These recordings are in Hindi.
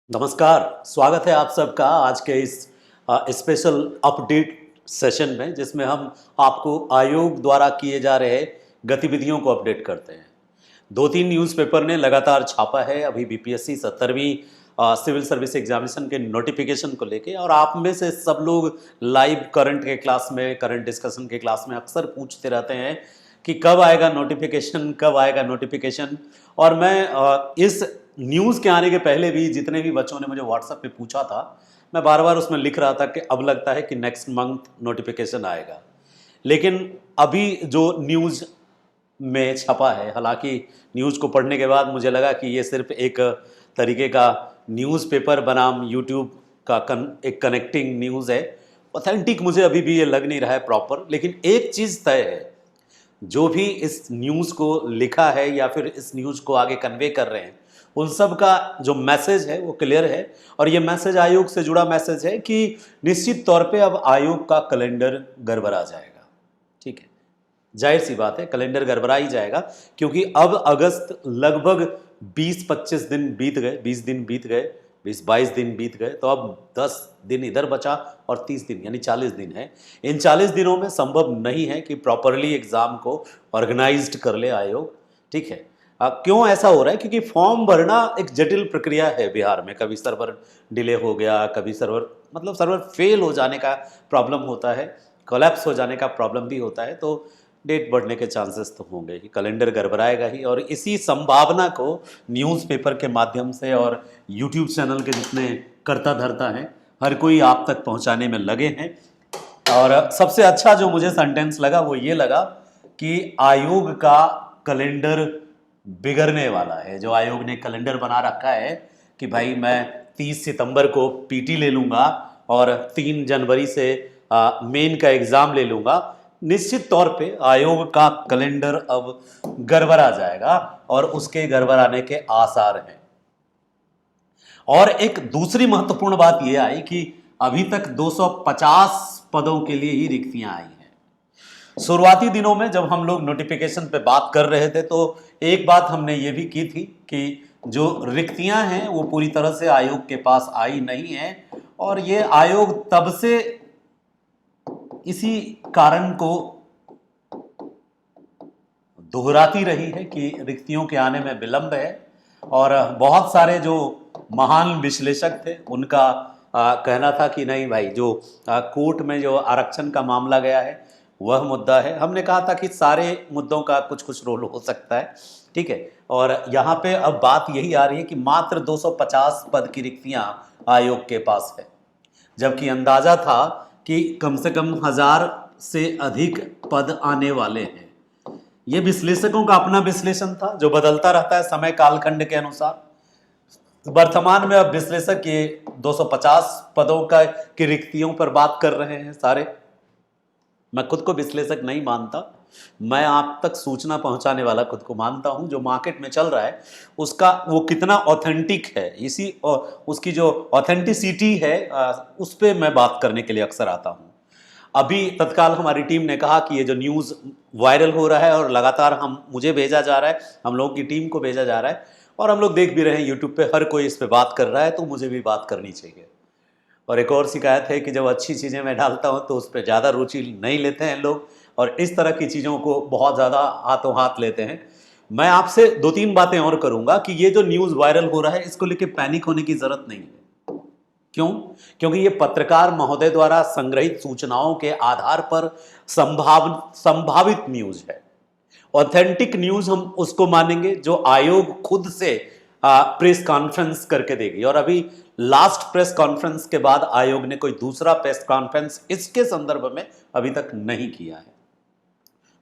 नमस्कार, स्वागत है आप सबका आज के इस स्पेशल अपडेट सेशन में जिसमें हम आपको आयोग द्वारा किए जा रहे गतिविधियों को अपडेट करते हैं। दो तीन न्यूज़पेपर ने लगातार छापा है अभी बीपीएससी 70वीं सिविल सर्विस एग्जामिनेशन के नोटिफिकेशन को लेके, और आप में से सब लोग लाइव करंट के क्लास में, करंट डिस्कशन के क्लास में अक्सर पूछते रहते हैं कि कब आएगा नोटिफिकेशन, कब आएगा नोटिफिकेशन। और मैं इस न्यूज़ के आने के पहले भी जितने भी बच्चों ने मुझे व्हाट्सएप पे पूछा था, मैं बार बार उसमें लिख रहा था कि अब लगता है कि नेक्स्ट मंथ नोटिफिकेशन आएगा। लेकिन अभी जो न्यूज़ में छपा है, हालांकि न्यूज़ को पढ़ने के बाद मुझे लगा कि ये सिर्फ एक तरीके का न्यूज़पेपर बनाम यूट्यूब का एक कनेक्टिंग न्यूज़ है। ऑथेंटिक मुझे अभी भी ये लग नहीं रहा है प्रॉपर। लेकिन एक चीज़ तय है, जो भी इस न्यूज़ को लिखा है या फिर इस न्यूज़ को आगे कन्वे कर रहे हैं, उन सब का जो मैसेज है वो क्लियर है। और ये मैसेज आयोग से जुड़ा मैसेज है कि निश्चित तौर पे अब आयोग का कैलेंडर गड़बड़ा जाएगा। ठीक है, जाहिर सी बात है कैलेंडर गड़बड़ा ही जाएगा, क्योंकि अब अगस्त लगभग 20-25 दिन बीत गए, 20 दिन बीत गए, 20-22 दिन बीत गए, तो अब 10 दिन इधर बचा और 30 दिन यानी 40 दिन है। इन 40 दिनों में संभव नहीं है कि प्रॉपरली एग्ज़ाम को ऑर्गेनाइज्ड कर ले आयोग। ठीक है, क्यों ऐसा हो रहा है? क्योंकि फॉर्म भरना एक जटिल प्रक्रिया है बिहार में। कभी सर्वर डिले हो गया, कभी सर्वर फेल हो जाने का प्रॉब्लम होता है, कोलैप्स हो जाने का प्रॉब्लम भी होता है, तो डेट बढ़ने के चांसेस तो होंगे ही, कैलेंडर गड़बड़ाएगा ही। और इसी संभावना को न्यूज़पेपर के माध्यम से और यूट्यूब चैनल के जितने करता धरता हैं, हर कोई आप तक पहुंचाने में लगे हैं। और सबसे अच्छा जो मुझे सेंटेंस लगा वो ये लगा कि आयोग का कैलेंडर बिगड़ने वाला है। जो आयोग ने कैलेंडर बना रखा है कि भाई मैं 30 सितंबर को पीटी ले लूँगा और 3 जनवरी से मेन का एग्ज़ाम ले लूँगा, निश्चित तौर पे आयोग का कैलेंडर अब गड़बड़ा जाएगा और उसके गड़बड़ाने के आसार हैं। और एक दूसरी महत्वपूर्ण बात यह आई कि अभी तक 250 पदों के लिए ही रिक्तियां आई हैं। शुरुआती दिनों में जब हम लोग नोटिफिकेशन पे बात कर रहे थे तो एक बात हमने ये भी की थी कि जो रिक्तियां हैं वो पूरी तरह से आयोग के पास आई नहीं है, और ये आयोग तब से इसी कारण को दोहराती रही है कि रिक्तियों के आने में विलंब है। और बहुत सारे जो महान विश्लेषक थे उनका कहना था कि नहीं भाई, जो कोर्ट में जो आरक्षण का मामला गया है वह मुद्दा है। हमने कहा था कि सारे मुद्दों का कुछ कुछ रोल हो सकता है। ठीक है, और यहाँ पे अब बात यही आ रही है कि मात्र 250 पद की रिक्तियां आयोग के पास है, जबकि अंदाजा था कि कम से कम 1000 से अधिक पद आने वाले हैं। ये विश्लेषकों का अपना विश्लेषण था जो बदलता रहता है समय कालखंड के अनुसार। वर्तमान में अब विश्लेषक ये 250 पदों का की रिक्तियों पर बात कर रहे हैं सारे। मैं खुद को विश्लेषक नहीं मानता, मैं आप तक सूचना पहुंचाने वाला खुद को मानता हूं। जो मार्केट में चल रहा है उसका वो कितना ऑथेंटिक है, इसी उसकी जो ऑथेंटिसिटी है उस पर मैं बात करने के लिए अक्सर आता हूं। अभी तत्काल हमारी टीम ने कहा कि ये जो न्यूज़ वायरल हो रहा है और लगातार मुझे भेजा जा रहा है, हम लोगों की टीम को भेजा जा रहा है, और हम लोग देख भी रहे हैं यूट्यूब पे हर कोई इस पे बात कर रहा है, तो मुझे भी बात करनी चाहिए। और एक और शिकायत है कि जब अच्छी चीज़ें मैं डालता हूं तो उस पर ज़्यादा रुचि नहीं लेते हैं लोग, और इस तरह की चीज़ों को बहुत ज़्यादा हाथों हाथ लेते हैं। मैं आपसे 2-3 बातें और करूंगा कि ये जो न्यूज़ वायरल हो रहा है इसको लेकर पैनिक होने की ज़रूरत नहीं है। क्यों? क्योंकि ये पत्रकार महोदय द्वारा संग्रहित सूचनाओं के आधार पर संभावित न्यूज़ है। ऑथेंटिक न्यूज़ हम उसको मानेंगे जो आयोग खुद से प्रेस कॉन्फ्रेंस करके देगी, और अभी लास्ट प्रेस कॉन्फ्रेंस के बाद आयोग ने कोई दूसरा प्रेस कॉन्फ्रेंस इसके संदर्भ में अभी तक नहीं किया है।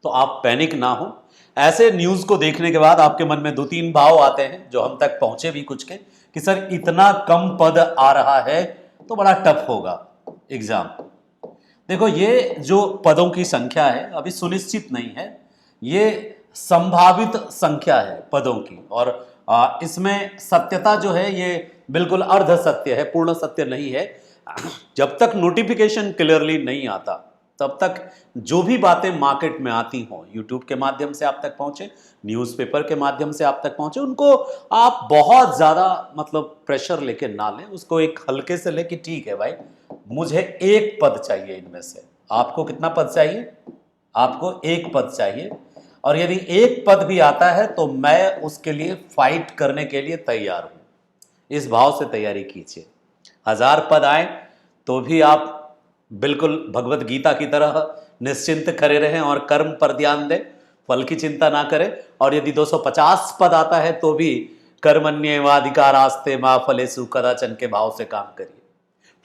तो आप पैनिक ना हो। ऐसे न्यूज़ को देखने के बाद आपके मन में 2-3 भाव आते हैं जो हम तक पहुंचे भी कुछ के, कि सर इतना कम पद आ रहा है तो बड़ा टफ होगा एग्जाम। देखो, ये जो पदों की संख्या है अभी सुनिश्चित नहीं है, ये संभावित संख्या है पदों की, और इसमें सत्यता जो है ये बिल्कुल अर्ध सत्य है, पूर्ण सत्य नहीं है। जब तक नोटिफिकेशन क्लियरली नहीं आता तब तक जो भी बातें मार्केट में आती हों, यूट्यूब के माध्यम से आप तक पहुंचे, न्यूज़पेपर के माध्यम से आप तक पहुंचे, उनको आप बहुत ज़्यादा मतलब प्रेशर लेके ना लें, उसको एक हल्के से लें कि ठीक है भाई, मुझे एक पद चाहिए इनमें से। आपको कितना पद चाहिए? आपको एक पद चाहिए, और यदि एक पद भी आता है तो मैं उसके लिए फाइट करने के लिए तैयार हूं। इस भाव से तैयारी कीजिए। 1000 पद आए तो भी आप बिल्कुल भगवत गीता की तरह निश्चिंत खड़े रहें और कर्म पर ध्यान दें, फल की चिंता ना करें। और यदि 250 पद आता है तो भी कर्मण्येवाधिकारास्ते मा फलेषु कदाचन के भाव से काम करिए।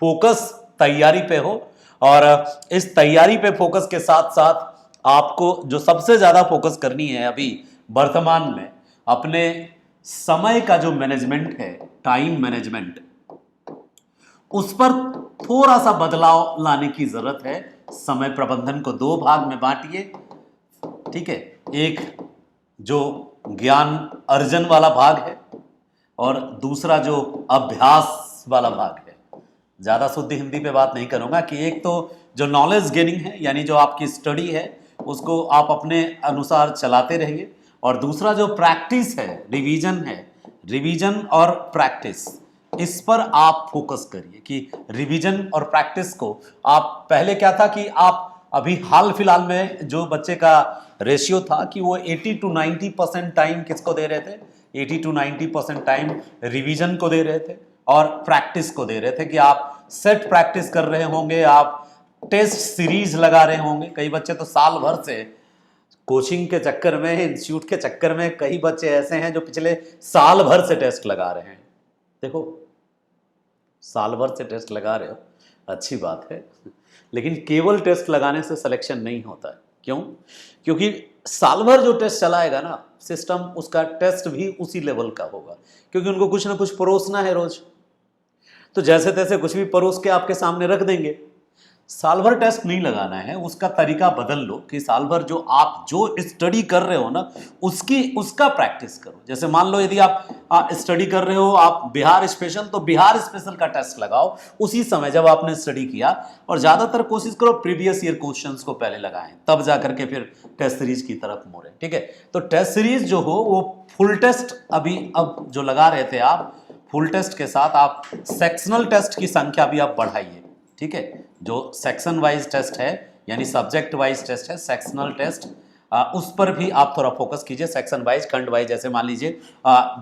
फोकस तैयारी पे हो, और इस तैयारी पे फोकस के साथ साथ आपको जो सबसे ज्यादा फोकस करनी है अभी वर्तमान में, अपने समय का जो मैनेजमेंट है, टाइम मैनेजमेंट, उस पर थोड़ा सा बदलाव लाने की जरूरत है। समय प्रबंधन को 2 भाग में बांटिए, ठीक है। एक जो ज्ञान अर्जन वाला भाग है, और दूसरा जो अभ्यास वाला भाग है। ज़्यादा शुद्ध हिंदी पे बात नहीं करूँगा कि एक तो जो नॉलेज गेनिंग है, यानी जो आपकी स्टडी है, उसको आप अपने अनुसार चलाते रहिए, और दूसरा जो प्रैक्टिस है, रिवीजन है, रिवीजन और प्रैक्टिस, इस पर आप फोकस करिए कि रिवीजन और प्रैक्टिस को आप, पहले क्या था कि आप अभी हाल फिलहाल में जो बच्चे का रेशियो था कि वो 80 to 90% टाइम किसको दे रहे थे? 80 to 90% टाइम रिवीजन को दे रहे थे और प्रैक्टिस को दे रहे थे, कि आप सेट प्रैक्टिस कर रहे होंगे, आप टेस्ट सीरीज लगा रहे होंगे। कई बच्चे तो साल भर से कोचिंग के चक्कर में, इंस्टीट्यूट के चक्कर में, कई बच्चे ऐसे हैं जो पिछले साल भर से टेस्ट लगा रहे हैं। देखो, साल भर से टेस्ट लगा रहे हो, अच्छी बात है, लेकिन केवल टेस्ट लगाने से सिलेक्शन नहीं होता है। क्यों? क्योंकि साल भर जो टेस्ट चलाएगा ना सिस्टम, उसका टेस्ट भी उसी लेवल का होगा, क्योंकि उनको कुछ ना कुछ परोसना है रोज। तो जैसे तैसे कुछ भी परोस के आपके सामने रख देंगे। साल भर टेस्ट नहीं लगाना है, उसका तरीका बदल लो कि साल भर जो आप जो स्टडी कर रहे हो ना, उसका प्रैक्टिस करो। जैसे मान लो यदि आप स्टडी कर रहे हो, आप बिहार स्पेशल, तो बिहार स्पेशल का टेस्ट लगाओ उसी समय जब आपने स्टडी किया, और ज़्यादातर कोशिश करो प्रीवियस ईयर क्वेश्चंस को पहले लगाएं, तब जा करके फिर टेस्ट सीरीज की तरफ मोड़ें, ठीक है। तो टेस्ट सीरीज जो हो वो फुल टेस्ट, अब जो लगा रहे थे आप, फुल टेस्ट के साथ आप सेक्शनल टेस्ट की संख्या भी आप बढ़ाइए, ठीक है। जो सेक्शन वाइज टेस्ट है, यानी सब्जेक्ट वाइज टेस्ट है, सेक्शनल टेस्ट, उस पर भी आप थोड़ा फोकस कीजिए। सेक्शन वाइज, खंड वाइज, जैसे मान लीजिए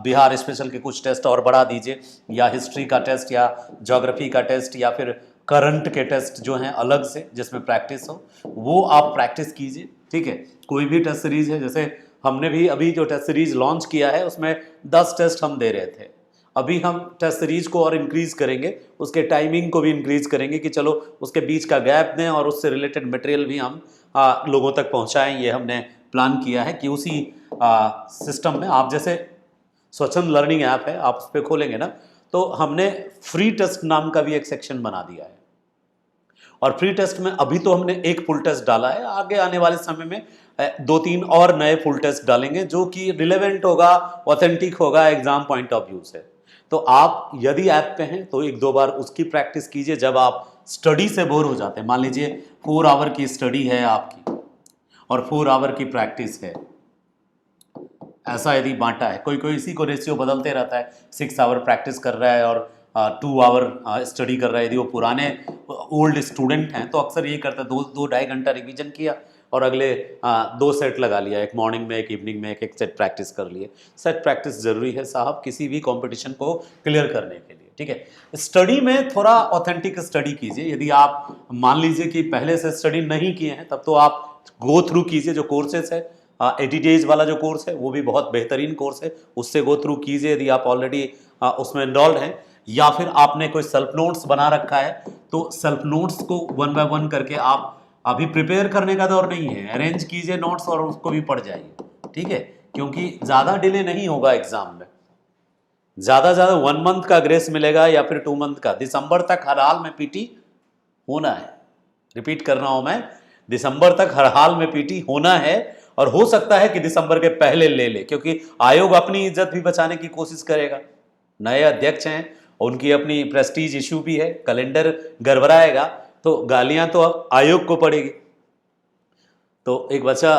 बिहार स्पेशल के कुछ टेस्ट और बढ़ा दीजिए, या हिस्ट्री का टेस्ट, या ज्योग्राफी का टेस्ट, या फिर करंट के टेस्ट जो हैं अलग से जिसमें प्रैक्टिस हो, वो आप प्रैक्टिस कीजिए, ठीक है। कोई भी टेस्ट सीरीज है, जैसे हमने भी अभी जो टेस्ट सीरीज लॉन्च किया है उसमें 10 टेस्ट हम दे रहे थे। अभी हम टेस्ट सीरीज को और इंक्रीज करेंगे, उसके टाइमिंग को भी इंक्रीज करेंगे कि चलो उसके बीच का गैप दें और उससे रिलेटेड मटेरियल भी हम लोगों तक पहुंचाएं। ये हमने प्लान किया है कि उसी सिस्टम में, आप जैसे स्वच्छंद लर्निंग ऐप है, आप उस पर खोलेंगे ना, तो हमने फ्री टेस्ट नाम का भी एक सेक्शन बना दिया है। और फ्री टेस्ट में अभी तो हमने एक फुल टेस्ट डाला है, आगे आने वाले समय में 2-3 और नए फुल टेस्ट डालेंगे जो कि रिलेवेंट होगा, ऑथेंटिक होगा एग्जाम पॉइंट ऑफ व्यू से। तो आप यदि ऐप पे हैं तो 1-2 बार उसकी प्रैक्टिस कीजिए। जब आप स्टडी से बोर हो जाते हैं, मान लीजिए 4 आवर की स्टडी है आपकी और 4 आवर की प्रैक्टिस है, ऐसा यदि बांटा है, कोई कोई इसी को रेशियो बदलते रहता है, 6 आवर प्रैक्टिस कर रहा है और 2 आवर स्टडी कर रहा है। यदि वो पुराने ओल्ड स्टूडेंट हैं तो अक्सर ये करता है, 2-2.5 घंटा रिवीजन किया और अगले 2 सेट लगा लिया, एक मॉर्निंग में, एक इवनिंग में, एक सेट प्रैक्टिस कर लिए। सेट प्रैक्टिस जरूरी है साहब किसी भी कंपटीशन को क्लियर करने के लिए, ठीक है। स्टडी में थोड़ा ऑथेंटिक स्टडी कीजिए। यदि आप मान लीजिए कि पहले से स्टडी नहीं किए हैं, तब तो आप गो थ्रू कीजिए जो कोर्सेस है। 80 डेज वाला जो कोर्स है वो भी बहुत बेहतरीन कोर्स है, उससे गो थ्रू कीजिए यदि आप ऑलरेडी उसमें इनरोल्ड हैं, या फिर आपने कोई सेल्फ नोट्स बना रखा है तो सेल्फ नोट्स को 1 बाय 1 करके आप, अभी प्रिपेयर करने का दौर नहीं है, अरेंज कीजिए नोट्स और उसको भी पढ़ जाइए, ठीक है। क्योंकि ज़्यादा डिले नहीं होगा एग्जाम में, ज़्यादा 1 मंथ का ग्रेस मिलेगा या फिर 2 मंथ का। दिसंबर तक हर हाल में पीटी होना है, रिपीट कर रहा हूं मैं, दिसंबर तक हर हाल में पीटी होना है। और हो सकता है कि दिसंबर के पहले ले ले, क्योंकि आयोग अपनी इज्जत भी बचाने की कोशिश करेगा। नए अध्यक्ष हैं, उनकी अपनी प्रेस्टीज इश्यू भी है, कैलेंडर गड़बड़ाएगा तो गालियां तो आयोग को पड़ेगी, तो एक बच्चा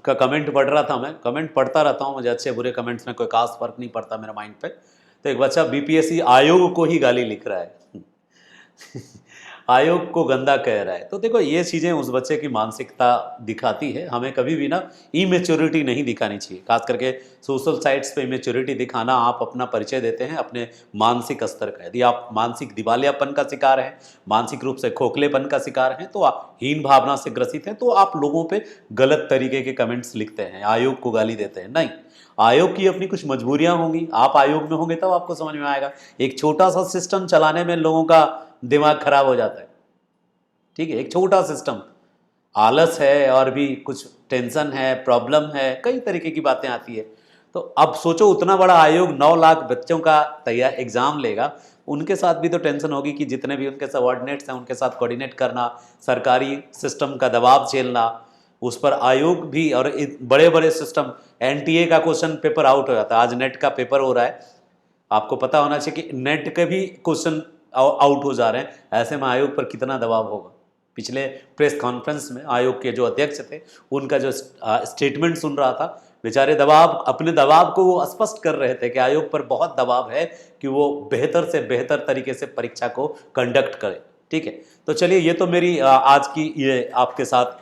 का कमेंट पढ़ रहा था, मैं कमेंट पढ़ता रहता हूँ, मुझे अच्छे बुरे कमेंट्स में कोई खास फर्क नहीं पड़ता मेरे माइंड पे। तो एक बच्चा बीपीएससी आयोग को ही गाली लिख रहा है आयोग को गंदा कह रहा है। तो देखो ये चीज़ें उस बच्चे की मानसिकता दिखाती है। हमें कभी भी ना इमेच्योरिटी नहीं दिखानी चाहिए, खास करके सोशल साइट्स पे इमेच्योरिटी दिखाना आप अपना परिचय देते हैं अपने मानसिक स्तर का। यदि आप मानसिक दिवालियापन का शिकार हैं, मानसिक रूप से खोखलेपन का शिकार हैं, तो आप हीन भावना से ग्रसित हैं, तो आप लोगों पे गलत तरीके के कमेंट्स लिखते हैं, आयोग को गाली देते हैं। नहीं, आयोग की अपनी कुछ मजबूरियां होंगी, आप आयोग में होंगे तब आपको समझ में आएगा। एक छोटा सा सिस्टम चलाने में लोगों का दिमाग खराब हो जाता है, ठीक है। एक छोटा सिस्टम, आलस है और भी कुछ टेंशन है, प्रॉब्लम है, कई तरीके की बातें आती है। तो अब सोचो उतना बड़ा आयोग 9 लाख बच्चों का तैयार एग्जाम लेगा, उनके साथ भी तो टेंशन होगी कि जितने भी उनके सबऑर्डिनेट्स हैं उनके साथ कोऑर्डिनेट करना, सरकारी सिस्टम का दबाव झेलना, उस पर आयोग भी, और बड़े बड़े सिस्टम, एनटीए का क्वेश्चन पेपर आउट हो जाता है, आज नेट का पेपर हो रहा है, आपको पता होना चाहिए कि नेट के भी क्वेश्चन आउट हो जा रहे हैं। ऐसे में आयोग पर कितना दबाव होगा। पिछले प्रेस कॉन्फ्रेंस में आयोग के जो अध्यक्ष थे, उनका जो स्टेटमेंट सुन रहा था, बेचारे अपने दबाव को वो स्पष्ट कर रहे थे कि आयोग पर बहुत दबाव है कि वो बेहतर से बेहतर तरीके से परीक्षा को कंडक्ट करे, ठीक है। तो चलिए, ये तो मेरी आज की ये आपके साथ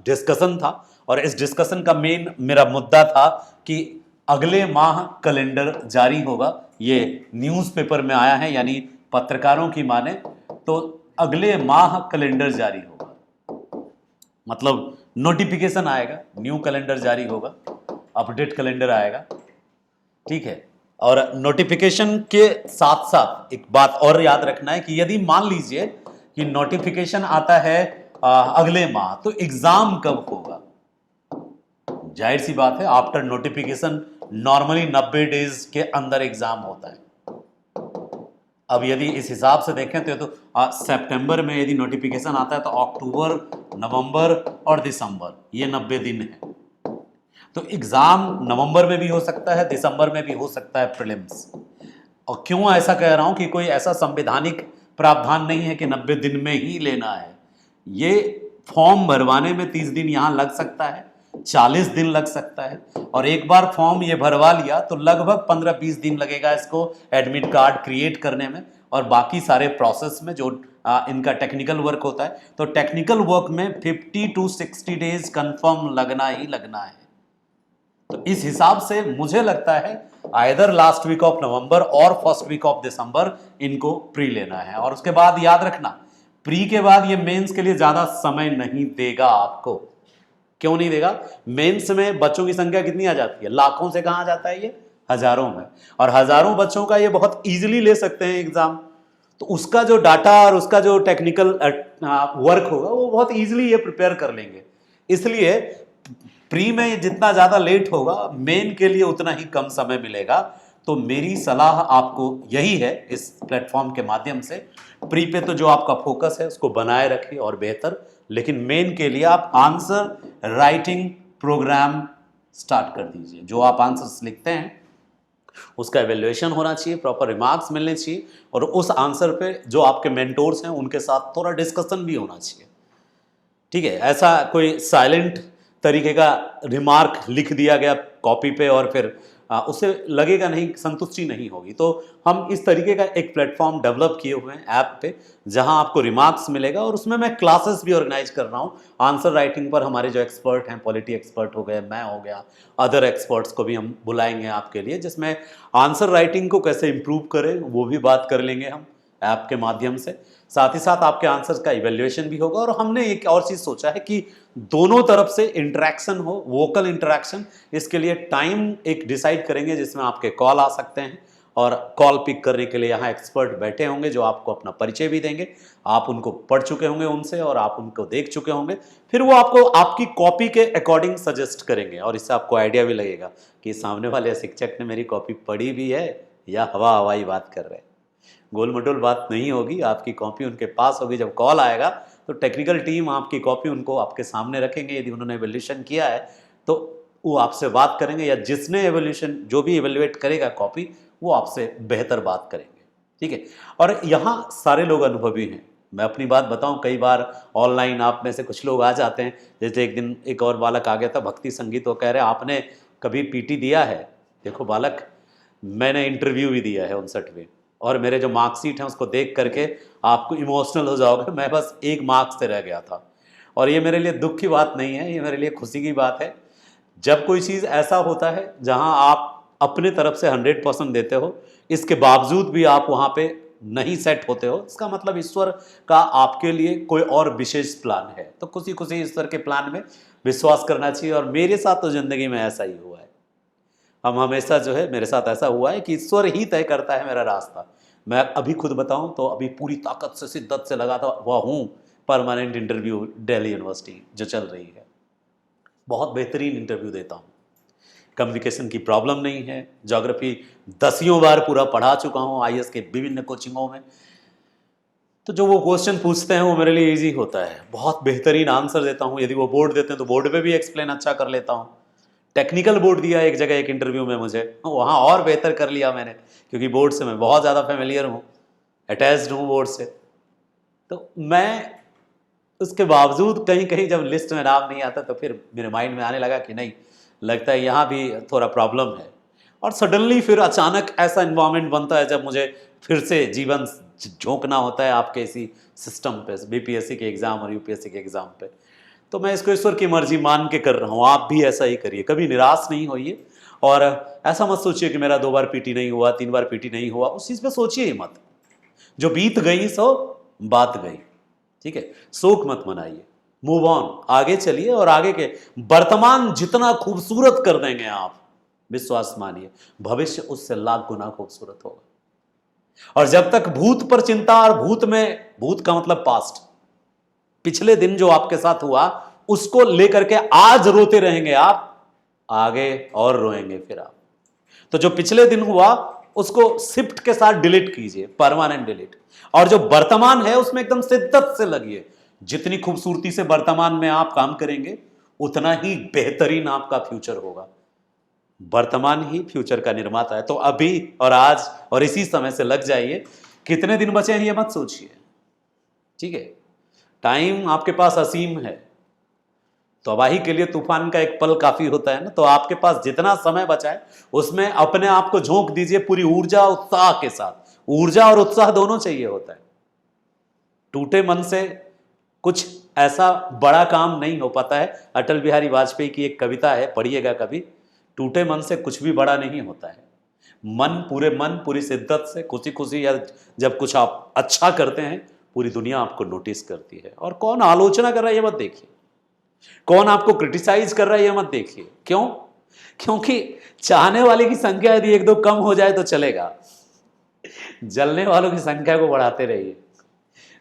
डिस्कशन था, और इस डिस्कशन का मेन मेरा मुद्दा था कि अगले माह कैलेंडर जारी होगा। ये न्यूज़पेपर में आया है, यानी पत्रकारों की माने तो अगले माह कैलेंडर जारी होगा, मतलब नोटिफिकेशन आएगा, न्यू कैलेंडर जारी होगा, अपडेट कैलेंडर आएगा, ठीक है। और नोटिफिकेशन के साथ साथ एक बात और याद रखना है कि यदि मान लीजिए कि नोटिफिकेशन आता है अगले माह, तो एग्जाम कब होगा? जाहिर सी बात है, आफ्टर नोटिफिकेशन नॉर्मली 90 डेज के अंदर एग्जाम होता है। अब यदि इस हिसाब से देखें तो सितंबर में यदि नोटिफिकेशन आता है तो अक्टूबर, नवंबर और दिसंबर, ये 90 दिन है। तो एग्जाम नवंबर में भी हो सकता है, दिसंबर में भी हो सकता है प्रीलिम्स। और क्यों ऐसा कह रहा हूं कि कोई ऐसा संवैधानिक प्रावधान नहीं है कि 90 दिन में ही लेना है। ये फॉर्म भरवाने में 30 दिन यहाँ लग सकता है, 40 दिन लग सकता है, और एक बार फॉर्म ये भरवा लिया तो लगभग 15-20 दिन लगेगा इसको एडमिट कार्ड क्रिएट करने में, और बाकी सारे प्रोसेस में जो इनका टेक्निकल वर्क होता है, तो टेक्निकल वर्क में 50 to 60 डेज कंफर्म लगना ही लगना है। तो इस हिसाब से मुझे लगता है either last week of November और फर्स्ट वीक ऑफ दिसंबर इनको प्री लेना है। और उसके बाद याद रखना, प्री के बाद ये मेंस के लिए ज्यादा समय नहीं देगा आपको। क्यों नहीं देगा? मेंस में बच्चों की संख्या कितनी आ जाती है? लाखों से कहां आ जाता है, ये हजारों में, और हजारों बच्चों का ये बहुत इजीली ले सकते हैं एग्जाम। तो उसका जो डाटा और उसका जो टेक्निकल वर्क होगा वो बहुत इजीली ये प्रिपेयर कर लेंगे। इसलिए प्री में जितना ज्यादा लेट होगा, मेन के लिए उतना ही कम समय मिलेगा। तो मेरी सलाह आपको यही है इस प्लेटफॉर्म के माध्यम से, प्री पे तो जो आपका फोकस है उसको बनाए रखें और बेहतर, लेकिन मेन के लिए आप आंसर राइटिंग प्रोग्राम स्टार्ट कर दीजिए। जो आप आंसर्स लिखते हैं उसका एवेल्युएशन होना चाहिए, प्रॉपर रिमार्क्स मिलने चाहिए, और उस आंसर पे जो आपके मेंटोर्स हैं उनके साथ थोड़ा डिस्कशन भी होना चाहिए, ठीक है। ऐसा कोई साइलेंट तरीके का रिमार्क लिख दिया गया कॉपी पे और फिर उससे लगेगा नहीं, संतुष्टि नहीं होगी। तो हम इस तरीके का एक प्लेटफॉर्म डेवलप किए हुए हैं ऐप पे, जहां आपको रिमार्क्स मिलेगा, और उसमें मैं क्लासेस भी ऑर्गेनाइज कर रहा हूं आंसर राइटिंग पर। हमारे जो एक्सपर्ट हैं, पॉलिटी एक्सपर्ट हो गए, मैं हो गया, अदर एक्सपर्ट्स को भी हम बुलाएंगे आपके लिए, जिसमें आंसर राइटिंग को कैसे इंप्रूव करें वो भी बात कर लेंगे हम ऐप के माध्यम से। साथ ही साथ आपके आंसर्स का इवैल्यूएशन भी होगा। और हमने एक और चीज़ सोचा है कि दोनों तरफ से इंटरेक्शन हो, वोकल इंटरेक्शन। इसके लिए टाइम एक डिसाइड करेंगे जिसमें आपके कॉल आ सकते हैं, और कॉल पिक करने के लिए यहाँ एक्सपर्ट बैठे होंगे जो आपको अपना परिचय भी देंगे। आप उनको पढ़ चुके होंगे उनसे, और आप उनको देख चुके होंगे, फिर वो आपको आपकी कॉपी के अकॉर्डिंग सजेस्ट करेंगे, और इससे आपको आइडिया भी लगेगा कि सामने वाले शिक्षक ने मेरी कॉपी पढ़ी भी है या हवा हवाई बात कर रहे हैं। गोल मटोल बात नहीं होगी, आपकी कॉपी उनके पास होगी। जब कॉल आएगा तो टेक्निकल टीम आपकी कॉपी उनको आपके सामने रखेंगे। यदि उन्होंने एवोल्यूशन किया है तो वो आपसे बात करेंगे, या जिसने एवोल्यूशन, जो भी एवेल्युएट करेगा कॉपी, वो आपसे बेहतर बात करेंगे, ठीक है। और यहाँ सारे लोग अनुभवी हैं, मैं अपनी बात बताऊं, कई बार ऑनलाइन आप में से कुछ लोग आ जाते हैं, जैसे एक दिन एक और बालक आ गया था भक्ति संगीत, वो कह रहे आपने कभी पीटी दिया है? देखो बालक, मैंने इंटरव्यू भी दिया है 59वें, और मेरे जो मार्कशीट हैं उसको देख करके आपको इमोशनल हो जाओगे, मैं बस एक मार्क्स से रह गया था। और ये मेरे लिए दुख की बात नहीं है, ये मेरे लिए खुशी की बात है। जब कोई चीज़ ऐसा होता है जहां आप अपने तरफ से 100% देते हो, इसके बावजूद भी आप वहां पे नहीं सेट होते हो, इसका मतलब ईश्वर का आपके लिए कोई और विशेष प्लान है। तो खुशी खुशी ईश्वर के प्लान में विश्वास करना चाहिए, और मेरे साथ तो जिंदगी में ऐसा ही हुआ है। हम हमेशा जो है, मेरे साथ ऐसा हुआ है कि ईश्वर ही तय करता है मेरा रास्ता। मैं अभी खुद बताऊं तो अभी पूरी ताकत से, शिद्दत से लगाता हुआ हूँ परमानेंट इंटरव्यू दिल्ली यूनिवर्सिटी जो चल रही है। बहुत बेहतरीन इंटरव्यू देता हूँ, कम्युनिकेशन की प्रॉब्लम नहीं है, ज्योग्राफी 10 बार पूरा पढ़ा चुका हूँ आईएएस के विभिन्न कोचिंगों में। तो जो वो क्वेश्चन पूछते हैं वो मेरे लिए इजी होता है, बहुत बेहतरीन आंसर देता हूँ। यदि वो बोर्ड देते हैं तो बोर्ड पे भी एक्सप्लेन अच्छा कर लेता हूँ। टेक्निकल बोर्ड दिया एक जगह एक इंटरव्यू में मुझे, वहाँ और बेहतर कर लिया मैंने, क्योंकि बोर्ड से मैं बहुत ज़्यादा फेमिलियर हूँ, अटैच्ड हूँ बोर्ड से। तो मैं उसके बावजूद कहीं कहीं जब लिस्ट में नाम नहीं आता तो फिर मेरे माइंड में आने लगा कि नहीं, लगता है यहाँ भी थोड़ा प्रॉब्लम है। और सडनली फिर अचानक ऐसा इन्वायरमेंट बनता है जब मुझे फिर से जीवन झोंकना होता है आपके इसी सिस्टम पे, बीपीएससी के एग्ज़ाम और यूपीएससी के एग्ज़ाम पे। तो मैं इसको ईश्वर की मर्जी मान के कर रहा हूँ, आप भी ऐसा ही करिए, कभी निराश नहीं होइए। और ऐसा मत सोचिए कि मेरा 2 बार पीटी नहीं हुआ, 3 बार पीटी नहीं हुआ, उस चीज़ पे सोचिए ही मत। जो बीत गई सो बात गई, ठीक है, शोक मत मनाइए, मूव ऑन, आगे चलिए। और आगे के वर्तमान जितना खूबसूरत कर देंगे आप, विश्वास मानिए, भविष्य उससे लाख गुना खूबसूरत होगा। और जब तक भूत पर चिंता, और भूत में, भूत का मतलब पास्ट, पिछले दिन जो आपके साथ हुआ उसको लेकर के आज रोते रहेंगे आप, आगे और रोएंगे फिर आप। तो जो पिछले दिन हुआ उसको शिफ्ट के साथ डिलीट कीजिए, परमानेंट डिलीट। और जो वर्तमान है उसमें एकदम शिद्दत से लगिए। जितनी खूबसूरती से वर्तमान में आप काम करेंगे उतना ही बेहतरीन आपका फ्यूचर होगा। वर्तमान ही फ्यूचर का निर्माता है। तो अभी और आज और इसी समय से लग जाइए। कितने दिन बचे हैं ये मत सोचिए, ठीक है, टाइम आपके पास असीम है। तबाही के लिए तूफान का एक पल काफी होता है ना। तो आपके पास जितना समय बचा है उसमें अपने आप को झोंक दीजिए पूरी ऊर्जा उत्साह के साथ। ऊर्जा और उत्साह दोनों चाहिए होता है। टूटे मन से कुछ ऐसा बड़ा काम नहीं हो पाता है। अटल बिहारी वाजपेयी की एक कविता है, पढ़िएगा कभी। टूटे मन से कुछ भी बड़ा नहीं होता है। मन पूरी शिद्दत से खुशी खुशी, या जब कुछ आप अच्छा करते हैं पूरी दुनिया आपको नोटिस करती है। और कौन आलोचना कर रहा है ये मत देखिए, कौन आपको क्रिटिसाइज कर रहा है ये मत देखिए। क्यों? क्योंकि चाहने वाले की संख्या यदि 1-2 कम हो जाए तो चलेगा, जलने वालों की संख्या को बढ़ाते रहिए।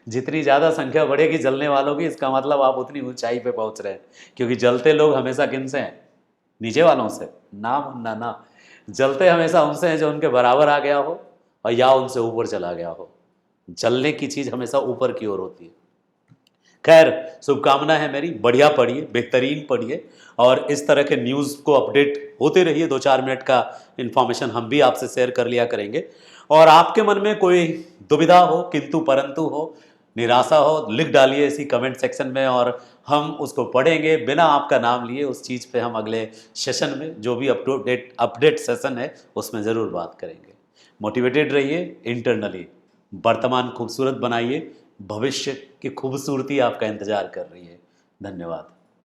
जितनी ज्यादा संख्या बढ़ेगी जलने वालों की, इसका मतलब आप उतनी ऊंचाई पे पहुंच रहे हैं। क्योंकि जलते लोग हमेशा किन से हैं? नीचे वालों से ना, ना ना, जलते हमेशा उनसे हैं जो उनके बराबर आ गया हो और या उनसे ऊपर चला गया हो। जलने की चीज हमेशा ऊपर की ओर होती है। खैर, शुभकामना है मेरी, बढ़िया पढ़िए, बेहतरीन पढ़िए, और इस तरह के न्यूज़ को अपडेट होते रहिए। 2-4 मिनट का इन्फॉर्मेशन हम भी आपसे शेयर कर लिया करेंगे। और आपके मन में कोई दुविधा हो, किंतु परंतु हो, निराशा हो, लिख डालिए इसी कमेंट सेक्शन में, और हम उसको पढ़ेंगे बिना आपका नाम लिए। उस चीज़ पे हम अगले सेशन में, जो भी अपडेट सेशन है, उसमें ज़रूर बात करेंगे। मोटिवेटेड रहिए इंटरनली, वर्तमान खूबसूरत बनाइए, भविष्य की खूबसूरती आपका इंतजार कर रही है। धन्यवाद।